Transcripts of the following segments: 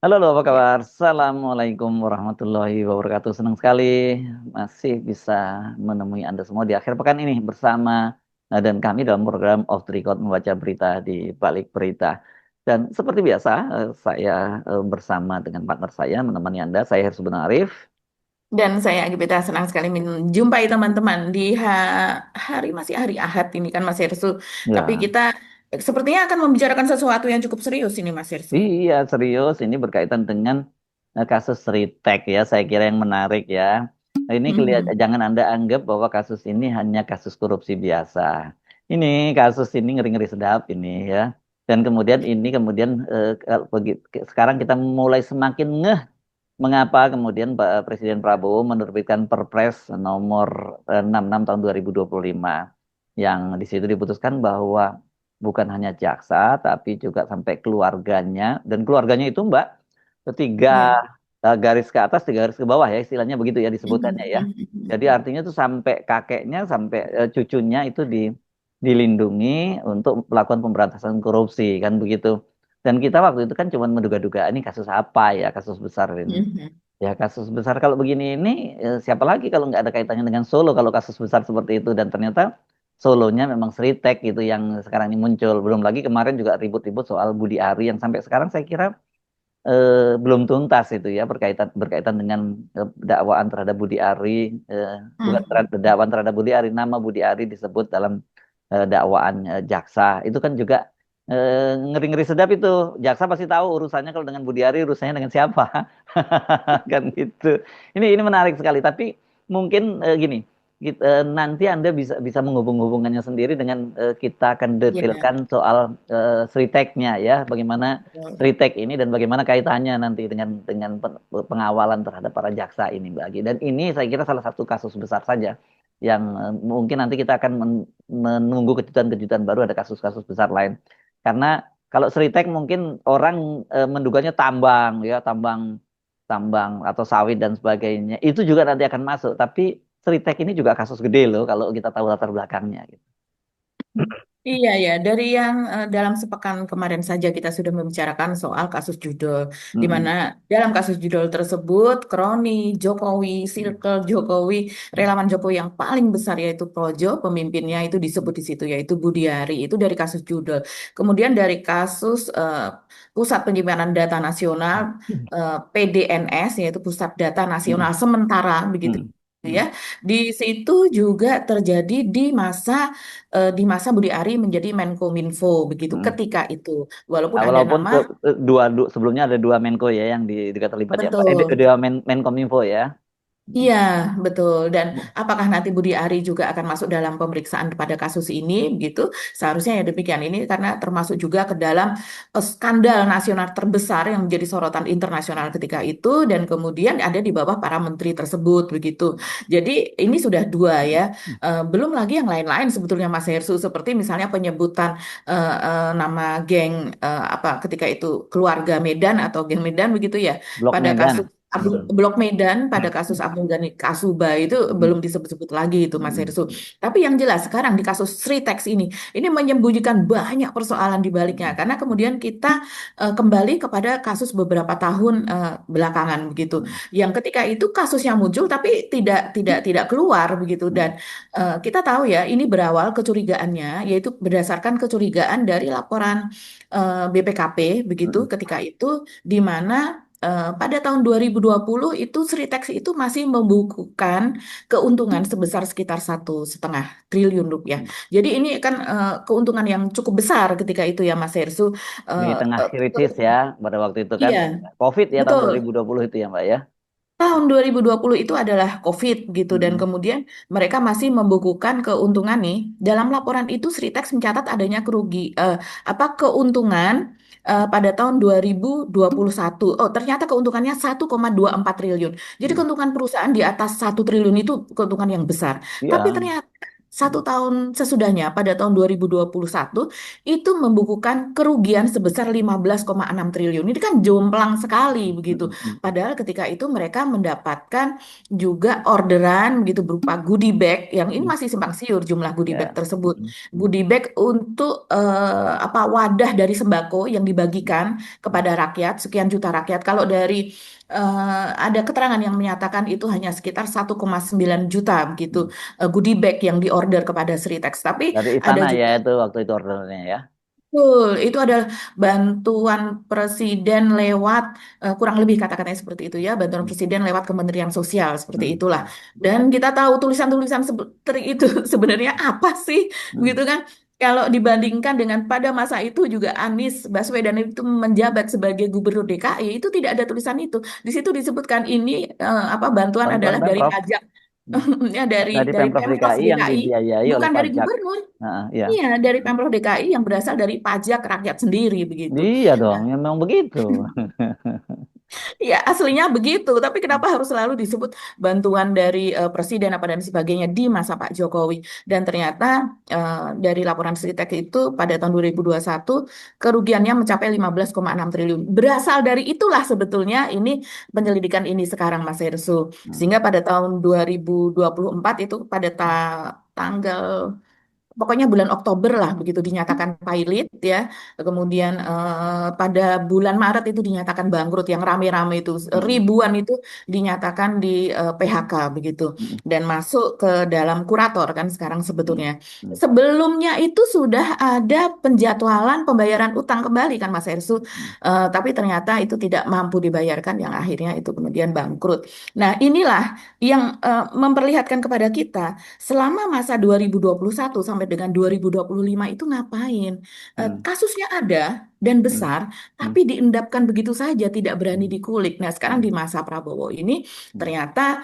Halo, halo, apa Ya, kabar? Assalamualaikum warahmatullahi wabarakatuh. Senang sekali masih bisa menemui Anda semua di akhir pekan ini bersama dan kami dalam program Off the Record membaca berita di balik berita. Dan seperti biasa, saya bersama dengan partner saya menemani Anda, saya Herssu Arif. dan saya Agibita senang sekali menjumpai teman-teman di hari masih hari Ahad ini kan Mas Hersu. Tapi Ya, kita sepertinya akan membicarakan sesuatu yang cukup serius ini Mas Hersu. iya serius, ini berkaitan dengan kasus Ritek ya, saya kira yang menarik ya. Nah, ini Mhm. jangan Anda anggap bahwa kasus ini hanya kasus korupsi biasa. Ini kasus ini ngeri-ngeri sedap ini ya. Dan kemudian ini kemudian sekarang kita mulai semakin ngeh mengapa kemudian Pak Presiden Prabowo menerbitkan Perpres nomor 66 tahun 2025 yang di situ diputuskan bahwa bukan hanya jaksa tapi juga sampai keluarganya dan keluarganya itu Mbak tiga Ya. garis ke atas tiga garis ke bawah ya istilahnya begitu ya disebutannya Mhm, ya. mhm, Jadi mhm. artinya itu sampai kakeknya sampai cucunya itu dilindungi untuk melakukan pemberantasan korupsi kan begitu. Dan kita waktu itu kan cuma menduga-duga ini kasus apa ya, kasus besar ini. Mhm. Ya kasus besar kalau begini ini siapa lagi kalau nggak ada kaitannya dengan Solo kalau kasus besar seperti itu dan ternyata Solonya memang Sritek gitu yang sekarang ini muncul. Belum lagi kemarin juga ribut-ribut soal Budi Ari yang sampai sekarang saya kira belum tuntas itu ya berkaitan berkaitan dengan dakwaan terhadap Budi Ari bukan Mhm. dakwaan terhadap Budi Ari nama Budi Ari disebut dalam dakwaan jaksa itu kan juga ngeri-ngeri sedap itu jaksa pasti tahu urusannya kalau dengan Budi Ari urusannya dengan siapa kan gitu ini menarik sekali tapi mungkin gini nanti Anda bisa bisa menghubung-hubungannya sendiri dengan kita akan Ya. detailkan soal Sriteknya ya bagaimana Betul. Ritek ini dan bagaimana kaitannya nanti dengan pengawalan terhadap para jaksa ini Mbak Agi. Dan ini saya kira salah satu kasus besar saja yang mungkin nanti kita akan menunggu kejutan-kejutan baru ada kasus-kasus besar lain. Karena kalau Sritek mungkin orang menduganya tambang ya, tambang tambang atau sawit dan sebagainya. Itu juga nanti akan masuk, tapi Sritek ini juga kasus gede loh kalau kita tahu latar belakangnya gitu. Iya ya, dari yang dalam sepekan kemarin saja kita sudah membicarakan soal kasus judul, di mana Mm-mm. dalam kasus judul tersebut kroni Jokowi, circle Jokowi, relawan Jokowi yang paling besar yaitu Projo, pemimpinnya itu disebut di situ yaitu Budiari, itu dari kasus judul. Kemudian dari kasus Pusat Penyimpanan Data Nasional PDNS yaitu Pusat Data Nasional Mm-mm. Sementara begitu Mm-mm. ya. Mm-mm. Di situ juga terjadi di masa Budi Ari menjadi Menkominfo begitu Mm-mm. ketika itu. Walaupun Nah, ada walaupun nama sebelumnya ada dua Menko ya yang juga terlibat ya, Pak. betul. Dua Menkominfo ya. Iya, betul. Dan apakah nanti Budi Ari juga akan masuk dalam pemeriksaan pada kasus ini gitu? Seharusnya ya demikian ini karena termasuk juga ke dalam skandal nasional terbesar yang menjadi sorotan internasional ketika itu dan kemudian ada di bawah para menteri tersebut begitu. Jadi ini sudah dua ya. Belum lagi yang lain-lain sebetulnya Mas Hersu seperti misalnya penyebutan nama geng apa ketika itu keluarga Medan atau geng Medan begitu ya Blok pada kasus Medan. Mm-mm. Blok Medan pada kasus Abdul Ghani Kasuba itu Mm-mm. belum disebut-sebut lagi itu Mas Mm-mm. Hersu. Tapi yang jelas sekarang di kasus Sritex ini menyembunyikan banyak persoalan di baliknya karena kemudian kita kembali kepada kasus beberapa tahun belakangan begitu. Mm-mm. Yang ketika itu kasus yang muncul tapi tidak keluar begitu dan kita tahu ya ini berawal kecurigaannya yaitu berdasarkan kecurigaan dari laporan BPKP begitu Mm-mm. ketika itu di mana pada tahun 2020 itu Sritex itu masih membukukan keuntungan sebesar sekitar 1,5 triliun rupiah. Jadi ini kan keuntungan yang cukup besar ketika itu ya Mas Hersu. Di Eh, tengah eh, kritis ya pada waktu itu kan. iya, COVID ya tahun betul. 2020 itu ya, Mbak ya. Tahun 2020 itu adalah COVID gitu dan Mm-mm. kemudian mereka masih membukukan keuntungan nih. Dalam laporan itu Sritex mencatat adanya apa keuntungan pada tahun 2021. Oh, ternyata keuntungannya 1,24 triliun. Jadi Mm. keuntungan perusahaan di atas 1 triliun itu keuntungan yang besar. Tapi Iya. ternyata satu tahun sesudahnya pada tahun 2021 itu membukukan kerugian sebesar 15,6 triliun. Ini kan jomplang sekali begitu. Padahal ketika itu mereka mendapatkan juga orderan gitu berupa goodie bag yang ini masih simpang siur jumlah goodie bag Ya. tersebut. Goodie bag untuk apa wadah dari sembako yang dibagikan kepada rakyat, sekian juta rakyat. Kalau dari ada keterangan yang menyatakan itu hanya sekitar 1,9 juta begitu goodie bag yang diorder kepada Sritex. Tapi Dari ada istana ya juga itu waktu itu ordernya ya. betul, itu adalah bantuan presiden lewat kurang lebih kata-katanya seperti itu ya, bantuan presiden lewat Kementerian Sosial seperti itulah. Dan kita tahu tulisan-tulisan seperti itu sebenarnya apa sih, gitu kan? Kalau dibandingkan dengan pada masa itu juga Anies Baswedan itu menjabat sebagai gubernur DKI itu tidak ada tulisan itu. Di situ disebutkan ini apa bantuan Bantuan adalah dari Pemprov. pajak Hmm. ya Dari dari Pemprov Pemprov DKI yang DKI, dibiayai oleh bukan dari pajak. gubernur. Nah, ya. Iya, dari Pemprov DKI yang berasal dari pajak rakyat sendiri begitu. Iya dong, Nah, memang begitu. ya aslinya begitu, tapi kenapa harus selalu disebut bantuan dari presiden apa dan sebagainya di masa Pak Jokowi? Dan ternyata dari laporan Sritek itu pada tahun 2021 kerugiannya mencapai 15,6 triliun. Berasal dari itulah sebetulnya ini penyelidikan ini sekarang Mas Hersу. Sehingga pada tahun 2024 itu pada tanggal pokoknya bulan Oktober lah begitu dinyatakan pilot ya. Kemudian pada bulan Maret itu dinyatakan bangkrut yang rame-rame itu ribuan itu dinyatakan di PHK begitu dan masuk ke dalam kurator kan sekarang sebetulnya. Sebelumnya itu sudah ada penjadwalan pembayaran utang kembali kan Mas Ersu. Tapi ternyata itu tidak mampu dibayarkan yang akhirnya itu kemudian bangkrut. Nah, inilah yang memperlihatkan kepada kita selama masa 2021 sampai dengan 2025 itu ngapain? Kasusnya ada dan besar, tapi diendapkan begitu saja, tidak berani dikulik. Nah, sekarang di masa Prabowo ini ternyata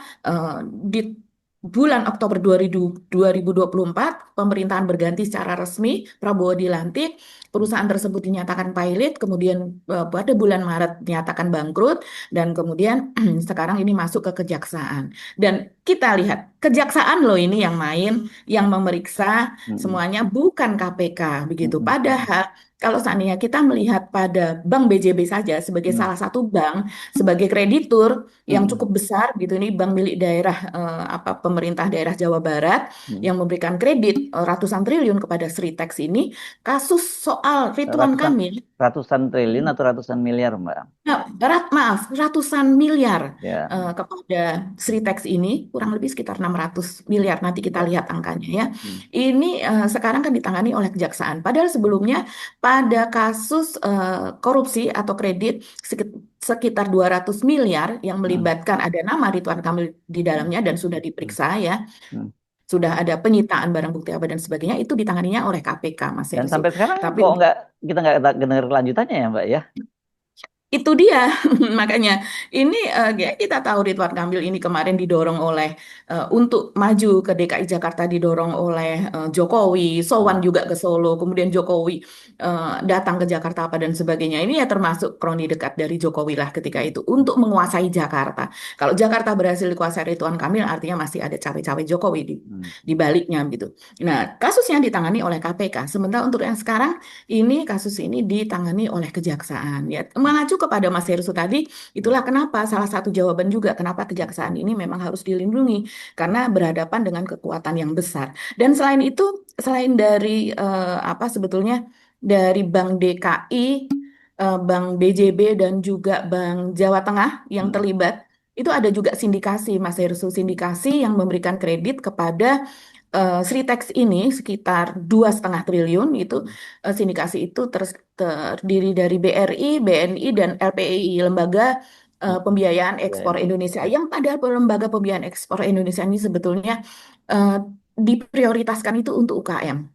di bulan Oktober 2024 pemerintahan berganti secara resmi, Prabowo dilantik, perusahaan tersebut dinyatakan pilot, kemudian pada bulan Maret dinyatakan bangkrut, dan kemudian sekarang ini masuk ke kejaksaan. Dan kita lihat, kejaksaan loh ini yang main, yang memeriksa semuanya bukan KPK begitu. Padahal kalau seandainya kita melihat pada Bank BJB saja sebagai salah satu bank, sebagai kreditur yang cukup besar gitu, ini bank milik daerah apa pemerintah daerah Jawa Barat yang memberikan kredit ratusan triliun kepada Sritex ini, kasus soal Ridwan Ratusan Kamil. ratusan triliun atau ratusan miliar, Mbak? Nah, maaf, ratusan miliar Ya. kepada Sritex ini, kurang lebih sekitar 600 miliar, nanti kita Ya. lihat angkanya ya. Ini sekarang kan ditangani oleh kejaksaan. Padahal sebelumnya pada kasus korupsi atau kredit sekitar 200 miliar yang melibatkan ada nama Ridwan Kamil di dalamnya dan sudah diperiksa ya. Sudah ada penyitaan barang bukti apa dan sebagainya, itu ditanganinya oleh KPK, Mas Dan Hersу. sampai sekarang Tapi kok kita nggak dengar lanjutannya ya, Mbak ya? itu dia, makanya ini ya kita tahu Ridwan Kamil ini kemarin didorong oleh untuk maju ke DKI Jakarta didorong oleh Jokowi, sowan Hmm. juga ke Solo, kemudian Jokowi datang ke Jakarta apa dan sebagainya. Ini ya termasuk kroni dekat dari Jokowi lah ketika itu untuk menguasai Jakarta. Kalau Jakarta berhasil dikuasai Ridwan Kamil, artinya masih ada cawe-cawe Jokowi di baliknya gitu. Nah, kasusnya ditangani oleh KPK. Sementara untuk yang sekarang ini kasus ini ditangani oleh kejaksaan. Ya, mengacu kepada Mas Hersut tadi, itulah kenapa salah satu jawaban juga kenapa kejaksaan ini memang harus dilindungi karena berhadapan dengan kekuatan yang besar. Dan selain itu, selain dari apa sebetulnya dari Bank DKI, Bank BJB dan juga Bank Jawa Tengah yang terlibat, itu ada juga sindikasi, Mas Hersut, sindikasi yang memberikan kredit kepada Sritex ini sekitar 2,5 triliun itu sindikasi itu terdiri dari BRI, BNI dan LPEI lembaga pembiayaan ekspor Ya. Indonesia yang pada lembaga pembiayaan ekspor Indonesia ini sebetulnya eh, diprioritaskan itu untuk UKM.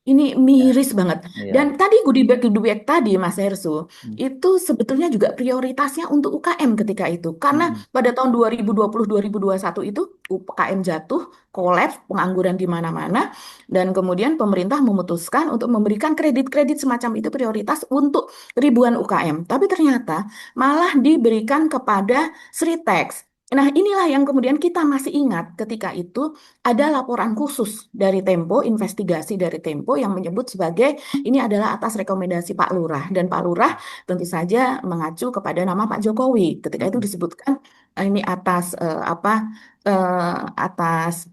Ini Ya. miris banget. Dan Iya. tadi goodie bag tadi Mas Hersu itu sebetulnya juga prioritasnya untuk UKM ketika itu. Karena pada tahun 2020-2021 itu UKM jatuh, kolaps, pengangguran di mana-mana, dan kemudian pemerintah memutuskan untuk memberikan kredit-kredit semacam itu prioritas untuk ribuan UKM. Tapi ternyata malah diberikan kepada Sritex. Nah, inilah yang kemudian kita masih ingat ketika itu ada laporan khusus dari Tempo, investigasi dari Tempo yang menyebut sebagai ini adalah atas rekomendasi Pak Lurah. Dan Pak Lurah tentu saja mengacu kepada nama Pak Jokowi. Ketika itu disebutkan ini atas atas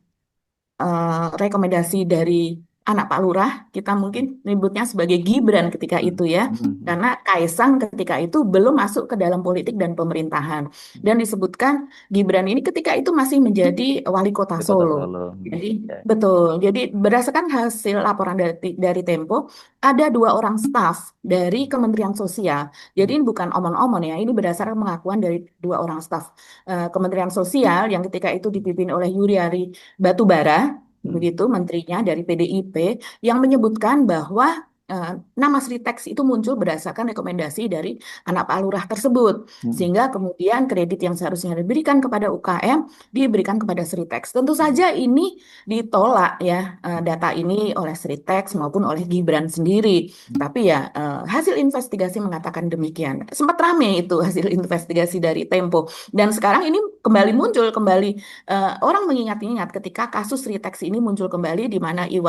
rekomendasi dari anak Pak Lurah, kita mungkin menyebutnya sebagai Gibran ketika itu ya, karena Kaisang ketika itu belum masuk ke dalam politik dan pemerintahan. Dan disebutkan Gibran ini ketika itu masih menjadi wali kota Di Kota Solo. Solo. Jadi Ya. betul, jadi berdasarkan hasil laporan dari Tempo, ada 2 orang staf dari Kementerian Sosial. Jadi ini bukan omon-omon ya, ini berdasarkan pengakuan dari 2 orang staf Kementerian Sosial yang ketika itu dipimpin oleh Yuriari Batubara, begitu menterinya dari PDIP, yang menyebutkan bahwa nama Sritex itu muncul berdasarkan rekomendasi dari anak Pak Lurah tersebut, sehingga kemudian kredit yang seharusnya diberikan kepada UKM diberikan kepada Sritex. Tentu saja ini ditolak ya, data ini oleh Sritex maupun oleh Gibran sendiri. Tapi ya hasil investigasi mengatakan demikian. Sempat rame itu hasil investigasi dari Tempo. Dan sekarang ini kembali muncul kembali, orang mengingat-ingat ketika kasus Ritex ini muncul kembali di mana eh,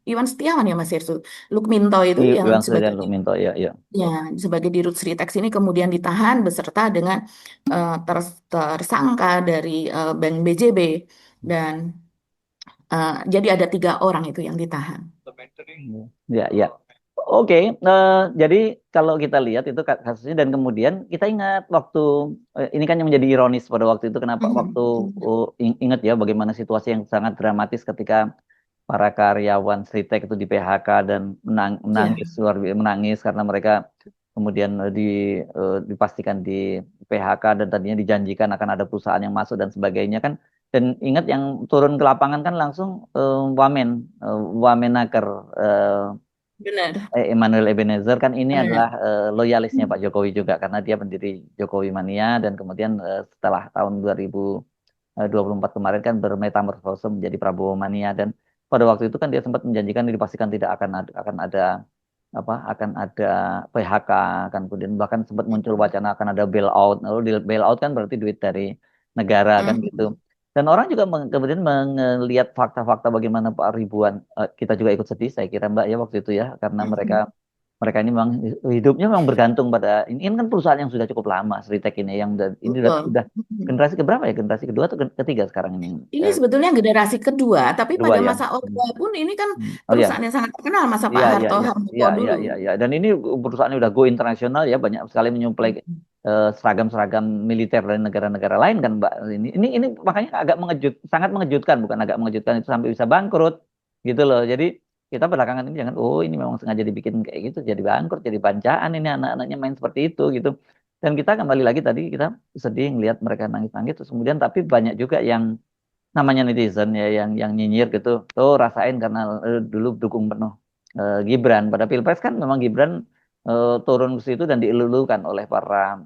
Iwan Setiawan ya Mas Yersul Lukminto itu yang Iwan sebagai Suryani Lukminto, ya, ya. ya sebagai dirut Ritex ini kemudian ditahan beserta dengan tersangka dari Bank BJB, dan jadi ada 3 orang itu yang ditahan. Ya, ya. Oke, jadi kalau kita lihat itu kasusnya dan kemudian kita ingat waktu ini kan yang menjadi ironis pada waktu itu kenapa waktu ingat ya bagaimana situasi yang sangat dramatis ketika para karyawan Sritek itu di PHK dan Ya. menangis menangis karena mereka kemudian dipastikan di PHK dan tadinya dijanjikan akan ada perusahaan yang masuk dan sebagainya kan dan ingat yang turun ke lapangan kan langsung Wamenaker Benar. Emmanuel Ebenezer kan ini adalah Benar. loyalisnya Pak Jokowi juga karena dia pendiri Jokowi Mania dan kemudian setelah tahun 2024 kemarin kan bermetamorfose menjadi Prabowo Mania dan pada waktu itu kan dia sempat menjanjikan dipastikan tidak akan ada apa akan ada PHK kan kemudian bahkan sempat muncul wacana akan ada bailout. Lalu di bailout kan berarti duit dari negara kan gitu. Dan orang juga kemudian melihat fakta-fakta bagaimana Pak Ribuan kita juga ikut sedih saya kira Mbak ya waktu itu ya karena mereka mereka ini memang hidupnya memang bergantung pada ini kan perusahaan yang sudah cukup lama Sritek ini yang ini Betul. udah generasi keberapa ya generasi kedua atau ketiga sekarang ini Ini sebetulnya generasi kedua, tapi kedua pada ya. masa Orde pun ini kan Oh ya. perusahaan yang sangat terkenal masa Pak Iya, iya, Harto iya, Harmoko iya, iya, dulu. iya, iya. Dan ini perusahaannya udah go internasional ya, banyak sekali menyuplai seragam-seragam militer dari negara-negara lain kan, Mbak. Ini makanya agak sangat mengejutkan, bukan agak mengejutkan itu sampai bisa bangkrut gitu loh. Jadi kita belakangan ini jangan, oh ini memang sengaja dibikin kayak gitu, jadi bangkrut, jadi bancaan ini anak-anaknya main seperti itu gitu. Dan kita kembali lagi tadi kita sedih ngelihat mereka nangis-nangis, terus kemudian tapi banyak juga yang namanya netizen ya yang nyinyir gitu tuh rasain karena dulu dukung penuh Gibran pada Pilpres kan memang Gibran turun ke situ dan dielulukan oleh para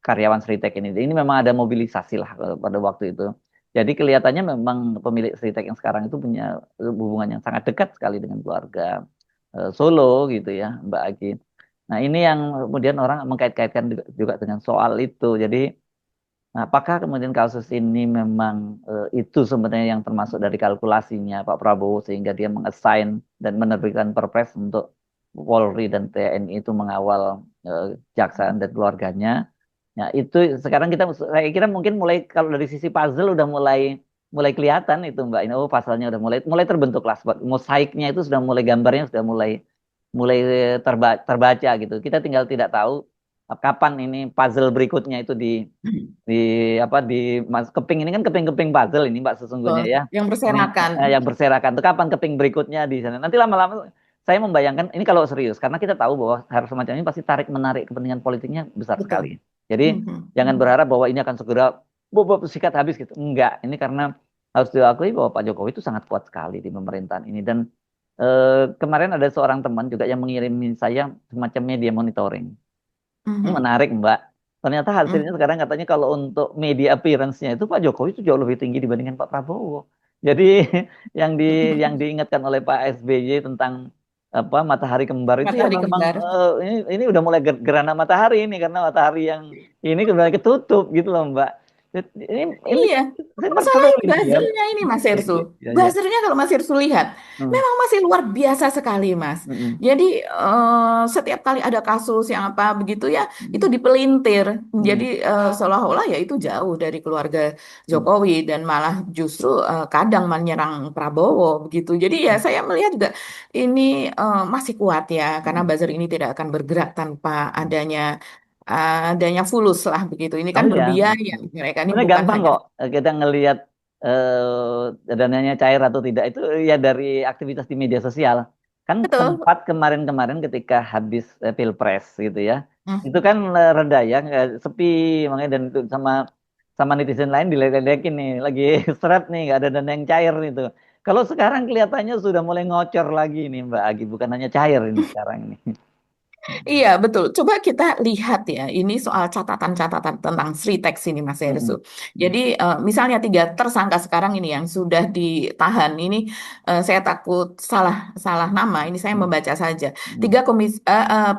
karyawan Sritek ini memang ada mobilisasi lah pada waktu itu jadi kelihatannya memang pemilik Sritek yang sekarang itu punya hubungan yang sangat dekat sekali dengan keluarga Solo gitu ya Mbak Agi. Nah ini yang kemudian orang mengkait-kaitkan juga dengan soal itu jadi nah, apakah kemudian kasus ini memang itu sebenarnya yang termasuk dari kalkulasinya Pak Prabowo sehingga dia mengassign dan menerbitkan Perpres untuk Polri dan TNI itu mengawal jaksa dan keluarganya. Ya, itu sekarang kita saya kira mungkin mulai kalau dari sisi puzzle udah mulai mulai kelihatan itu Mbak. Ini oh pasalnya udah mulai mulai terbentuk lah mosaiknya itu sudah mulai gambarnya sudah mulai mulai terbaca gitu. Kita tinggal tidak tahu kapan ini puzzle berikutnya itu di apa di Mas keping ini kan keping-keping puzzle ini Mbak sesungguhnya Betul. ya. Yang Ini berserakan. yang berserakan tuh kapan keping berikutnya di sana. Nanti lama-lama saya membayangkan ini kalau serius karena kita tahu bahwa hal semacam ini pasti tarik menarik kepentingan politiknya besar sekali. Betul. Jadi jangan berharap bahwa ini akan segera bobot sikat habis gitu. Enggak, ini karena harus diakui bahwa Pak Jokowi itu sangat kuat sekali di pemerintahan ini dan kemarin ada seorang teman juga yang mengirimi saya semacam media monitoring. Ini menarik, Mbak. Ternyata hasilnya sekarang katanya kalau untuk media appearance-nya itu Pak Jokowi itu jauh lebih tinggi dibandingkan Pak Prabowo. Jadi yang di yang diingatkan oleh Pak SBY tentang apa matahari kembar itu ya Matahari memang kembar. ini udah mulai gerhana matahari ini karena matahari yang ini kembali ketutup gitu loh Mbak. Ini Iya, saya perlu masalahnya ini ya. buzzernya ini Mas Ya, Ersu. ya, ya. Buzzernya kalau Mas Ersu lihat, Hmm, memang masih luar biasa sekali Mas. hmm, Jadi setiap kali ada kasus yang apa begitu ya, itu hmm, dipelintir. Jadi hmm, seolah-olah ya itu jauh dari keluarga hmm, Jokowi dan malah justru kadang menyerang Prabowo begitu. Jadi ya hmm, saya melihat juga ini masih kuat ya, karena hmm, buzzer ini tidak akan bergerak tanpa hmm. adanya fulus lah begitu. Ini Oh kan iya, berbiaya. Mereka ini sebenarnya bukan gampang hanya kok kita ngelihat dananya cair atau tidak itu ya dari aktivitas di media sosial. Kan betul. sempat kemarin-kemarin ketika habis Pilpres gitu ya, itu Hmm. kan reda ya, sepi makanya dan itu sama sama netizen lain diledek-ledekin nih, lagi seret nih, nggak ada dana yang cair itu. Kalau sekarang kelihatannya sudah mulai ngocor lagi nih Mbak Agi, bukan hanya cair ini sekarang ini. Iya, betul. Coba kita lihat ya, ini soal catatan-catatan tentang Sritex ini, Mas Hersu. Mm-mm. Jadi, misalnya tiga tersangka sekarang ini yang sudah ditahan, ini saya takut salah salah nama. Ini saya Mm-mm. membaca saja. Mm-mm.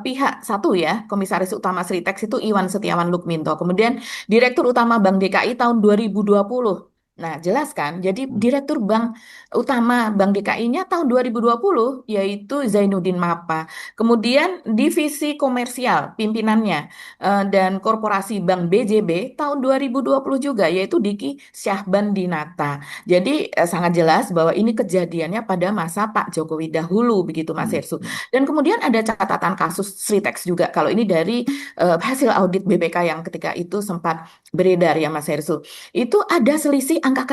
Pihak satu ya, Komisaris Utama Sritex itu Iwan Setiawan Lukminto. Kemudian Direktur Utama Bank DKI tahun 2020. Nah, jelas kan? Jadi Direktur Bank Utama Bank DKI-nya tahun 2020 yaitu Zainuddin Mapa. Kemudian divisi komersial pimpinannya dan korporasi Bank BJB tahun 2020 juga yaitu Diki Syahbandinata. Jadi sangat jelas bahwa ini kejadiannya pada masa Pak Jokowi dahulu begitu Mas Hersu. Mm-mm. Dan kemudian ada catatan kasus Sritex juga. Kalau ini dari hasil audit BPK yang ketika itu sempat beredar ya Mas Hersu. Itu ada selisih angka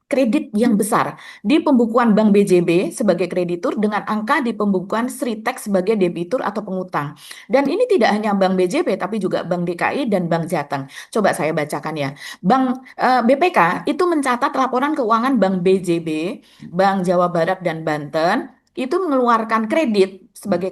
kredit yang besar di pembukuan Bank BJB sebagai kreditur dengan angka di pembukuan Sritex sebagai debitur atau pengutang. Dan ini tidak hanya Bank BJB tapi juga Bank DKI dan Bank Jateng. Coba saya bacakan ya. BPK itu mencatat laporan keuangan Bank BJB, Bank Jawa Barat dan Banten itu mengeluarkan kredit sebagai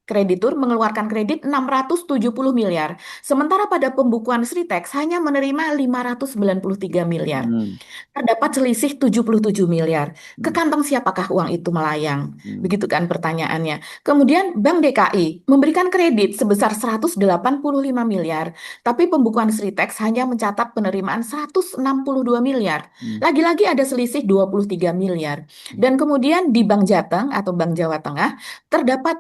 kreditur mengeluarkan kredit 670 miliar. Sementara pada pembukuan Sritex hanya menerima 593 miliar. Mm-mm. Terdapat selisih 77 miliar. Ke Mm-mm. kantong siapakah uang itu melayang? Mm-mm. Begitu kan pertanyaannya. Kemudian Bank DKI memberikan kredit sebesar 185 miliar, tapi pembukuan Sritex hanya mencatat penerimaan 162 miliar. Mm-mm. Lagi-lagi ada selisih 23 miliar. Dan kemudian di Bank Jateng atau Bank Jawa Tengah terdapat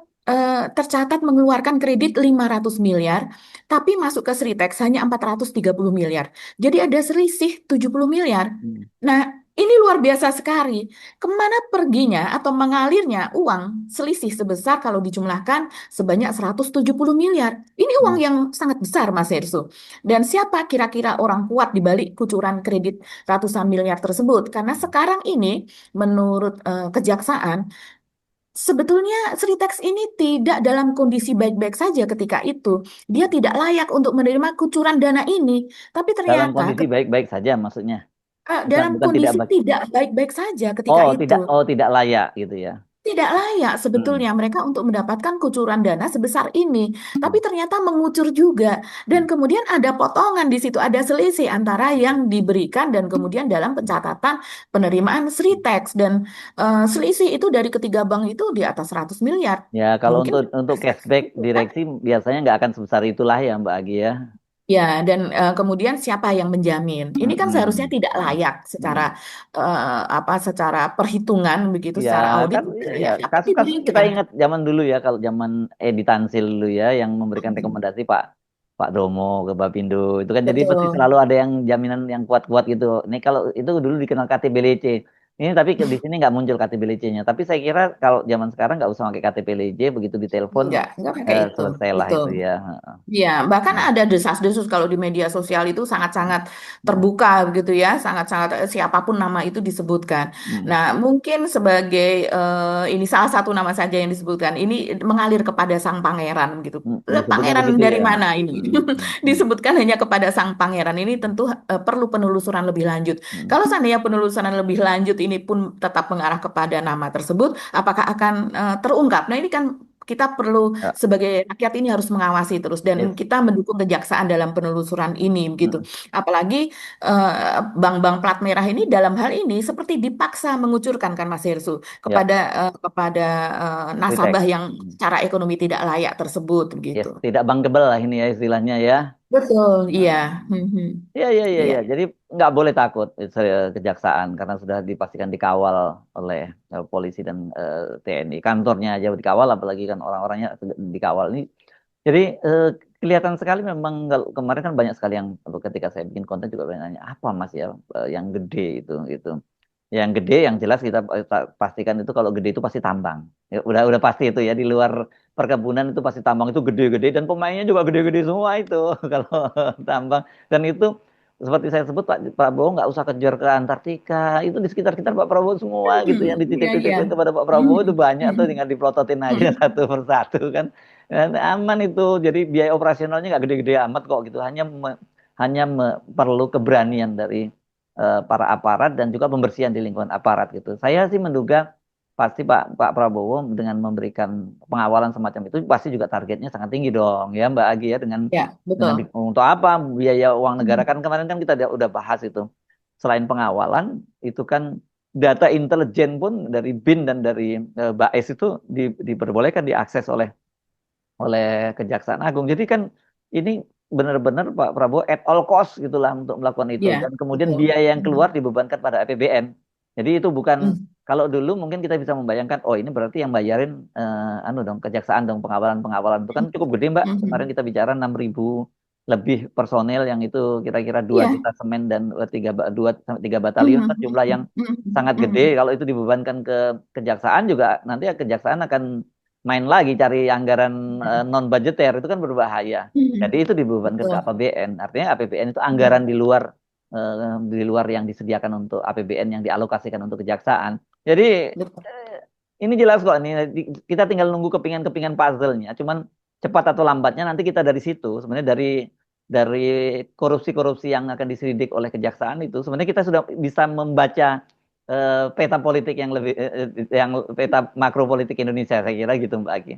tercatat mengeluarkan kredit 500 miliar, tapi masuk ke Sritex hanya 430 miliar. Jadi ada selisih 70 miliar. Mm-mm. Nah, ini luar biasa sekali. Kemana perginya atau mengalirnya uang selisih sebesar kalau dijumlahkan sebanyak 170 miliar. Ini uang Mm-mm. yang sangat besar, Mas Hersu. Dan siapa kira-kira orang kuat di balik kucuran kredit ratusan miliar tersebut? Karena sekarang ini, menurut kejaksaan, sebetulnya Sritex ini tidak dalam kondisi baik-baik saja ketika itu. Dia tidak layak untuk menerima kucuran dana ini. Tapi Dalam ternyata kondisi baik-baik saja maksudnya. Bukan dalam bukan tidak kondisi baik. tidak baik-baik saja ketika Oh, itu. tidak layak gitu ya. Tidak layak Hmm. sebetulnya mereka untuk mendapatkan kucuran dana sebesar ini. Tapi Hmm. ternyata mengucur juga. Dan Hmm. kemudian ada potongan di situ, ada selisih antara yang diberikan dan kemudian dalam pencatatan penerimaan Sritex. Dan selisih itu dari ketiga bank itu di atas 100 miliar. Ya, kalau Mungkin untuk cashback direksi biasanya nggak akan sebesar itulah ya Mbak Agi ya. ya, dan kemudian siapa yang menjamin? Ini kan seharusnya Mm-mm. tidak layak secara Mm. secara perhitungan begitu, Ya secara audit kan tidak ya layak, tapi kasus-kasus kita diberikan. ingat zaman dulu ya kalau zaman Edi Tansil dulu ya yang memberikan Hmm, rekomendasi Pak Domo ke Bapindo itu kan jadi pasti betul. selalu ada yang jaminan yang kuat-kuat gitu. Ini kalau itu dulu dikenal KTBLC. Ini tapi di sini nggak muncul KTBLC-nya. Tapi saya kira kalau zaman sekarang nggak usah pakai KTBLC begitu ditelepon Enggak pakai itu. selesai lah Betul. itu ya. Iya, bahkan Hmm. ada desas-desus kalau di media sosial itu sangat-sangat Hmm. terbuka begitu ya, sangat-sangat siapapun nama itu disebutkan. Hmm. Nah, mungkin sebagai ini salah satu nama saja yang disebutkan, ini mengalir kepada sang pangeran gitu. Disebutnya Pangeran begitu dari ya. mana ini? Hmm. Hmm. Hmm. Disebutkan hanya kepada sang pangeran. Ini tentu perlu penelusuran lebih lanjut. Hmm. Kalau seandainya penelusuran lebih lanjut ini pun tetap mengarah kepada nama tersebut, apakah akan terungkap? Nah, ini kan kita perlu Ya. sebagai rakyat ini harus mengawasi terus dan Yes. kita mendukung kejaksaan dalam penelusuran ini begitu. Mm. Apalagi bank-bank plat merah ini dalam hal ini seperti dipaksa mengucurkan kan Mas Hersu Ya, kepada nasabah Ritex. yang secara ekonomi tidak layak tersebut Yes, begitu. tidak bankable lah ini ya istilahnya ya. Betul, iya. Nah, Mhm. iya, iya, iya, Iya. iya. Jadi nggak boleh takut kejaksaan karena sudah dipastikan dikawal oleh polisi dan TNI. Kantornya aja dikawal, apalagi kan orang-orangnya dikawal ini. Jadi kelihatan sekali memang kalau kemarin kan banyak sekali yang ketika saya bikin konten juga banyak nanya apa mas ya yang gede itu gitu. Yang gede yang jelas kita pastikan itu kalau gede itu pasti tambang. Ya, udah pasti itu ya di luar perkebunan itu pasti tambang itu gede-gede dan pemainnya juga gede-gede semua itu kalau tambang dan itu seperti saya sebut Pak Prabowo nggak usah kejar ke Antartika itu di sekitar-sekitar Pak Prabowo semua gitu yang Iya, iya. dititip-titipin kepada Pak Prabowo itu Mhm. banyak tuh Mhm. tinggal diplototin aja Mhm. satu persatu kan. Dan aman itu jadi biaya operasionalnya nggak gede-gede amat kok gitu perlu keberanian dari para aparat dan juga pembersihan di lingkungan aparat gitu. Saya sih menduga pasti Pak Prabowo dengan memberikan pengawalan semacam itu pasti juga targetnya sangat tinggi dong ya Mbak Agi ya Ya, dengan betul. untuk apa biaya uang negara Mhm. kan kemarin kan kita udah bahas itu. Selain pengawalan itu kan data intelijen pun dari BIN dan dari BAS itu diperbolehkan diakses oleh oleh Kejaksaan Agung. Jadi kan ini benar-benar Pak Prabowo at all cost gitulah untuk melakukan itu Ya, dan kemudian betul. biaya yang keluar Mhm. dibebankan pada APBN. Jadi itu bukan Mhm. kalau dulu mungkin kita bisa membayangkan oh ini berarti yang bayarin anu dong kejaksaan dong pengawalan-pengawalan itu kan cukup gede Mbak. Kemarin Mhm. kita bicara 6.000 lebih personel yang itu kira-kira 2 juta Iya. semen dan 3 batalion kan Mhm. jumlah yang Mhm. sangat gede. Mhm. Kalau itu dibebankan ke kejaksaan juga nanti ya kejaksaan akan main lagi cari anggaran non budgeter itu kan berbahaya. Jadi Mhm. itu dibebankan ke Betul. APBN. Artinya APBN itu anggaran Mhm. di luar yang disediakan untuk APBN yang dialokasikan untuk kejaksaan. Jadi Betul. ini jelas kok ini kita tinggal nunggu kepingan-kepingan puzzle-nya. Cuman cepat atau lambatnya nanti kita dari situ sebenarnya dari korupsi-korupsi yang akan diselidik oleh kejaksaan itu sebenarnya kita sudah bisa membaca peta politik yang lebih yang peta makro politik Indonesia saya kira gitu Mbak Aki.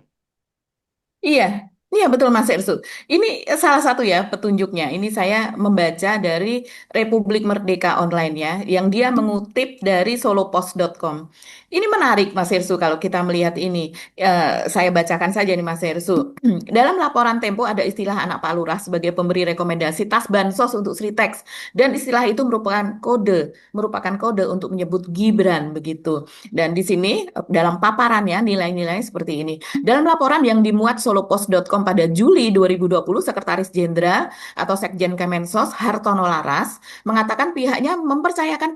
Iya, iya betul Mas Ersu. Ini salah satu ya petunjuknya. Ini saya membaca dari Republik Merdeka Online ya, yang dia mengutip dari solopost.com. Ini menarik Mas Ersu kalau kita melihat ini. Saya bacakan saja nih Mas Ersu. Dalam laporan Tempo ada istilah anak Pak Lurah sebagai pemberi rekomendasi tas bansos untuk Sritex. Dan istilah itu merupakan kode untuk menyebut Gibran begitu. Dan di sini dalam paparannya nilai-nilai seperti ini. Dalam laporan yang dimuat solopost.com pada Juli 2020, Sekretaris Jenderal atau Sekjen Kemensos Hartono Laras mengatakan pihaknya mempercayakan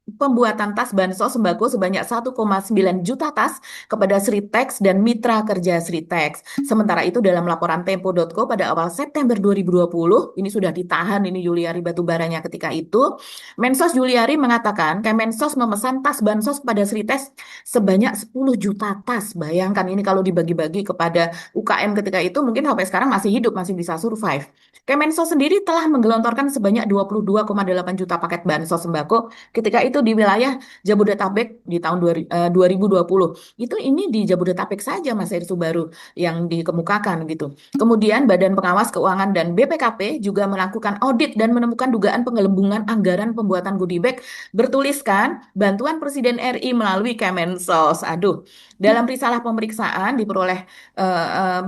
pembuatan tas bansos sembako sebanyak 1,9 juta tas kepada Sritex dan mitra kerja Sritex. Sementara itu dalam laporan Tempo.co pada awal September 2020, ini sudah ditahan ini Juliari Batubaranya ketika itu, Mensos Juliari mengatakan Kemensos memesan tas bansos kepada Sritex sebanyak 10 juta tas. Bayangkan ini kalau dibagi-bagi kepada UKM ketika itu mungkin sampai sekarang masih hidup, masih bisa survive. Kemensos sendiri telah menggelontorkan sebanyak 22,8 juta paket bansos sembako ketika itu di wilayah Jabodetabek di tahun 2020. Itu ini di Jabodetabek saja Mas Eri Subaru yang dikemukakan gitu. Kemudian Badan Pengawas Keuangan dan BPKP juga melakukan audit dan menemukan dugaan penggelembungan anggaran pembuatan goodie bag bertuliskan bantuan Presiden RI melalui Kemensos. Aduh, dalam risalah pemeriksaan diperoleh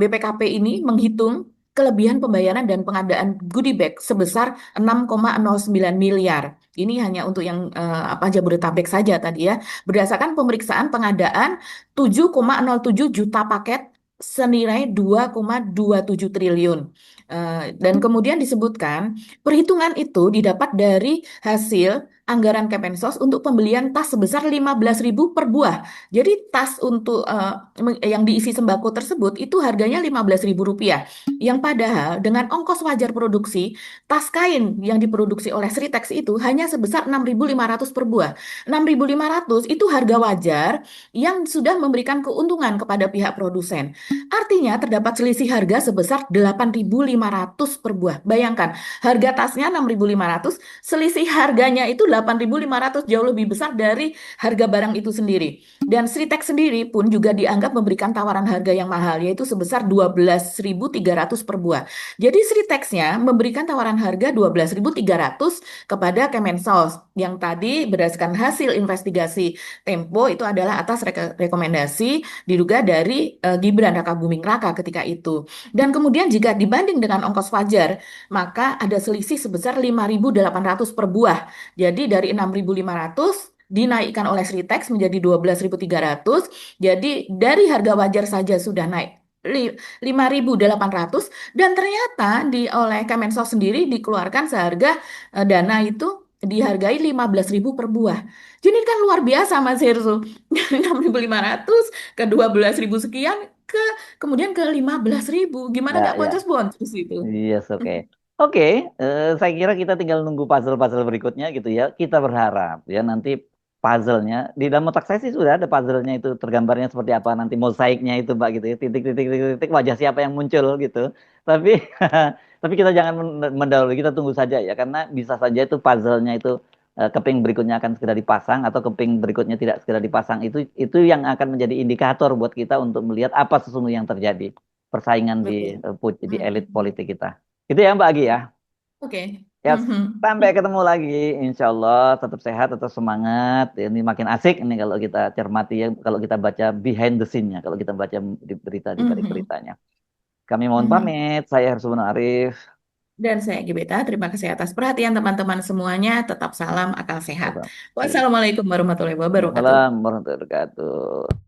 BPKP ini menghitung kelebihan pembayaran dan pengadaan goodie bag sebesar 6,09 miliar. Ini hanya untuk yang apa Jabodetabek saja tadi ya. Berdasarkan pemeriksaan pengadaan 7,07 juta paket senilai 2,27 triliun. Dan kemudian disebutkan perhitungan itu didapat dari hasil anggaran Kemensos untuk pembelian tas sebesar 15.000 per buah. Jadi tas untuk yang diisi sembako tersebut itu harganya 15.000 rupiah. Yang padahal dengan ongkos wajar produksi, tas kain yang diproduksi oleh Sritex itu hanya sebesar 6.500 per buah. 6.500 itu harga wajar yang sudah memberikan keuntungan kepada pihak produsen. Artinya terdapat selisih harga sebesar 8.500 per buah. Bayangkan, harga tasnya 6.500, selisih harganya itu 8.500, jauh lebih besar dari harga barang itu sendiri. Dan Sritex sendiri pun juga dianggap memberikan tawaran harga yang mahal, yaitu sebesar 12.300 per buah. Jadi Sritexnya memberikan tawaran harga 12.300 kepada Kemensos, yang tadi berdasarkan hasil investigasi Tempo itu adalah atas rekomendasi diduga dari Gibran Rakabuming Raka ketika itu. Dan kemudian jika dibanding dengan ongkos wajar, maka ada selisih sebesar 5.800 per buah. Jadi dari 6.500 dinaikkan oleh Sritex menjadi 12.300. Jadi dari harga wajar saja sudah naik 5.800, dan ternyata oleh Kemensos sendiri dikeluarkan seharga dana itu dihargai 15.000 per buah. Jadi ini kan luar biasa Mas Hersul. 6.500 ke 12.000 sekian, kemudian ke 15.000. Gimana Ya, nggak ya. boncos-boncos itu? Yes, oke. Oke, saya kira kita tinggal nunggu puzzle-puzzle berikutnya gitu ya. Kita berharap ya nanti puzzle-nya di dalam otak saya sih sudah ada puzzle-nya itu tergambarnya seperti apa nanti mosaiknya itu Mbak gitu ya. Titik-titik wajah siapa yang muncul gitu. Tapi tapi kita jangan mendahului, kita tunggu saja ya karena bisa saja itu puzzle-nya itu keping berikutnya akan segera dipasang atau keping berikutnya tidak segera dipasang, itu yang akan menjadi indikator buat kita untuk melihat apa sesungguhnya yang terjadi persaingan di Betul. di elit Mhm. politik kita. Itu ya Mbak Agi ya. Oke. Ya, Mhm. sampai ketemu lagi. Insya Allah tetap sehat, tetap semangat. Ini makin asik ini kalau kita cermati ya, kalau kita baca behind the scene-nya, kalau kita baca di berita di balik Mhm. beritanya. Kami mohon Mhm. pamit. Saya Harsuno Arif. Dan saya Gibeta, terima kasih atas perhatian teman-teman semuanya. Tetap salam akal sehat. Wassalamualaikum Wassalamualaikum warahmatullahi wabarakatuh. warahmatullahi wabarakatuh.